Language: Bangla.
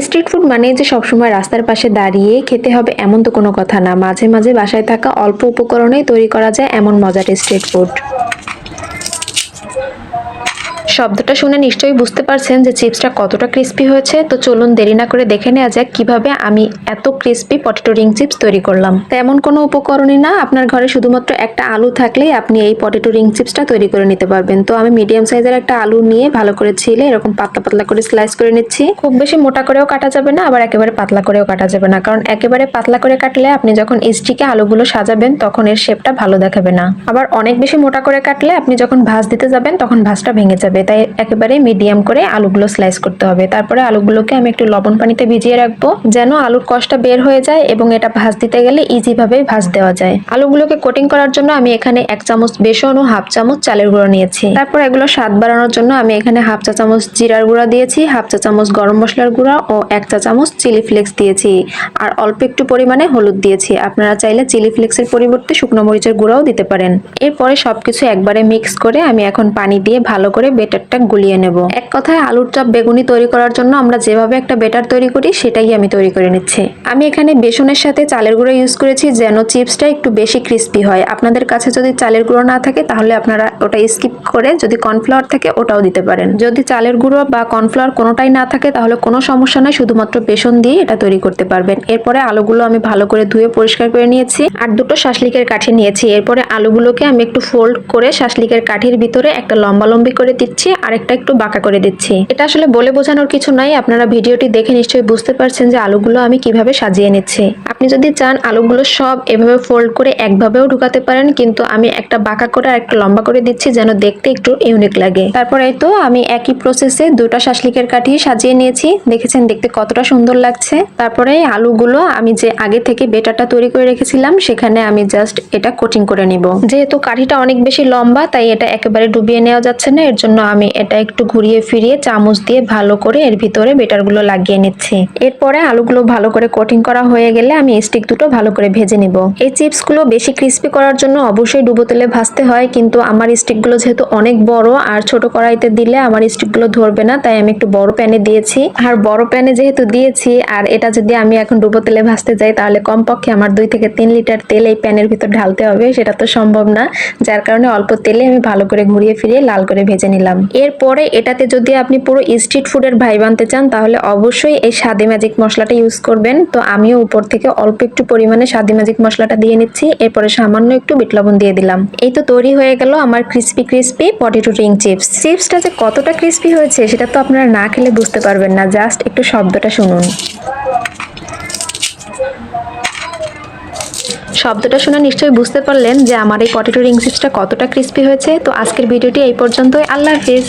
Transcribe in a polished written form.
স্ট্রিট ফুড মানে যে সবসময় রাস্তার পাশে দাঁড়িয়ে খেতে হবে এমন তো কোনো কথা না। মাঝে মাঝে বাসায় থাকা অল্প উপকরণেই তৈরি করা যায় এমন মজার স্ট্রিট ফুড। শব্দটা শুনে নিশ্চয়ই বুঝতে পারছেন যে চিপসটা কতটা ক্রিস্পি হয়েছে। তো চলুন দেরি না করে দেখে নেওয়া যাক কিভাবে আমি এত ক্রিস্পি পটেটো রিং চিপস তৈরি করলাম। তেমন কোনো উপকরণই না, আপনার ঘরে শুধুমাত্র একটা আলু থাকলেই আপনি এই পটেটো রিং চিপসটা তৈরি করে নিতে পারবেন। তো আমি মিডিয়াম সাইজের একটা আলু নিয়ে ভালো করে ছিলে এরকম পাতলা পাতলা করে স্লাইস করে নিচ্ছি। খুব বেশি মোটা করেও কাটা যাবে না, আবার একেবারে পাতলা করেও কাটা যাবে না, কারণ একেবারে পাতলা করে কাটলে আপনি যখন স্টিকে আলুগুলো সাজাবেন তখন এর শেপটা ভালো দেখাবে না। আবার অনেক বেশি মোটা করে কাটলে আপনি যখন ভাঁজ দিতে যাবেন তখন ভাঁজটা ভেঙে যাবে। তাই একেবারে মিডিয়াম করে আলুগুলো স্লাইস করতে হবে। তারপরে আলুগুলোকে আমি একটু লবণ পানিতে ভিজিয়ে রাখবো যেন আলুর কষটা বের হয়ে যায় এবং এটা ভাঁজ দিতে গেলে ইজি ভাবে ভাঁজ দেওয়া যায়। আলুগুলোকে কোটিং করার জন্য আমি এখানে 1 চামচ বেসন ও হাফ চামচ চালের গুঁড়ো নিয়েছি। তারপর এগুলো স্বাদ বাড়ানোর জন্য আমি এখানে হাফ চা চামচ জিরার গুঁড়া দিয়েছি, হাফ চা চামচ গরম মশলার গুঁড়া ও 1 চা চামচ চিলি ফ্লেক্স দিয়েছি, আর অল্প একটু পরিমাণে হলুদ দিয়েছি। আপনারা চাইলে চিলি ফ্লেক্সের পরিবর্তে শুকনো মরিচের গুঁড়াও দিতে পারেন। এরপরে সবকিছু একবারে মিক্স করে আমি এখন পানি দিয়ে ভালো করে বেটারটা গুলিয়ে নেব। এক কথায় আলুর চপ বেগুনি তৈরি করার জন্য আমরা যেভাবে একটা বেটার তৈরি করি সেটাই আমি তৈরি করে নিচ্ছি। আমি এখানে বেসনের সাথে চালের গুঁড়ো ইউজ করেছি যেন চিপসটা একটু বেশি ক্রিস্পি হয়। আপনাদের কাছে যদি চালের গুঁড়ো না থাকে তাহলে আপনারা ওটা স্কিপ করে যদি কর্নফ্লাওয়ার থাকে ওটাও দিতে পারেন। যদি চালের গুঁড়ো বা কর্নফ্লাওয়ার কোনোটাই না থাকে তাহলে কোনো সমস্যা নয়, শুধুমাত্র বেসন দিয়ে এটা তৈরি করতে পারবেন। এরপরে আলুগুলো আমি ভালো করে ধুয়ে পরিষ্কার করে নিয়েছি আর দুটো শাসলিকের কাঠি নিয়েছি। এরপরে আলুগুলোকে আমি একটু ফোল্ড করে শাসলিকের কাঠির ভিতরে একটা লম্বালম্বি করে দিচ্ছি আর একটা একটু বাঁকা করে দিচ্ছি। এটা আসলে বলে বোঝানোর কিছু নাই, আপনারা ভিডিওটি দেখে নিশ্চয়ই বুঝতে পারছেন যে আলুগুলো আমি কিভাবে সাজিয়ে নিচ্ছি। আপনি যদি চান আলুগুলো সব এভাবে ফোল্ড করে একভাবেও ঢুকাতে পারেন, কিন্তু আমি একটা বাঁকা করে আর একটা লম্বা করে দিচ্ছি যেন দেখতে একটু ইউনিক লাগে। তারপরে তো আমি একই প্রসেসে দুটো শাসলিকের কাঠি সাজিয়ে নিয়েছি, দেখেছেন দেখতে কতটা সুন্দর লাগছে। তারপরে আলুগুলো আমি যে আগে থেকে বেটারটা তৈরি করে রেখেছিলাম সেখানে আমি জাস্ট এটা কোটিং করে নিব। যেহেতু কাঠিটা অনেক বেশি লম্বা তাই এটা একেবারে ডুবিয়ে নেওয়া যাচ্ছে না, এর জন্য আমি এটা একটু ঘুরিয়ে ফিরিয়ে চামচ দিয়ে ভালো করে এর ভিতরে বেটারগুলো লাগিয়ে নিচ্ছি। এরপরে আলুগুলো ভালো করে কোটিং করা হয়ে গেলে আমি স্টিক দুটো ভালো করে ভেজে নিব। এই চিপসগুলো বেশি ক্রিস্পি করার জন্য অবশ্যই ডুবো তেলে ভাজতে হয়, কিন্তু আমার স্টিকগুলো যেহেতু অনেক বড় আর ছোট কড়াইতে দিলে আমার স্টিকগুলো ধরবে না, তাই আমি একটু বড় প্যানে দিয়েছি। আর বড় প্যানে যেহেতু দিয়েছি আর এটা যদি আমি এখন ডুবো তেলে ভাজতে যাই তাহলে কমপক্ষে আমার 2 থেকে 3 লিটার তেল এই প্যানের ভিতর ঢালতে হবে, সেটা তো সম্ভব না। যার কারণে অল্প তেলে আমি ভালো করে ঘুরিয়ে ফিরিয়ে লাল করে ভেজে নিলাম। এরপরে এটাতে যদি আপনি পুরো স্ট্রিট ফুডের ভাইব আনতে চান তাহলে অবশ্যই এই স্বাদে ম্যাজিক মশলাটা ইউজ করবেন। তো আমিও উপর থেকে অল্প একটু পরিমাণে স্বাদে ম্যাজিক মশলাটা দিয়ে নিচ্ছি, এরপরে সামান্য একটু বিট লবণ দিয়ে দিলাম। এই তো তৈরি হয়ে গেল আমার crispy crispy potato ring chips. চিপসটা যে কতটা ক্রিস্পি হয়েছে সেটা তো আপনারা না খেলে বুঝতে পারবেন না, জাস্ট একটু শব্দটা শুনুন। শব্দটা শুনে নিশ্চয়ই বুঝতে পারলেন যে আমার এই পটেটো রিং চিপসটা কতটা ক্রিস্পি হয়েছে। তো আজকের ভিডিওটি এই পর্যন্তই। আল্লাহ হাফিজ।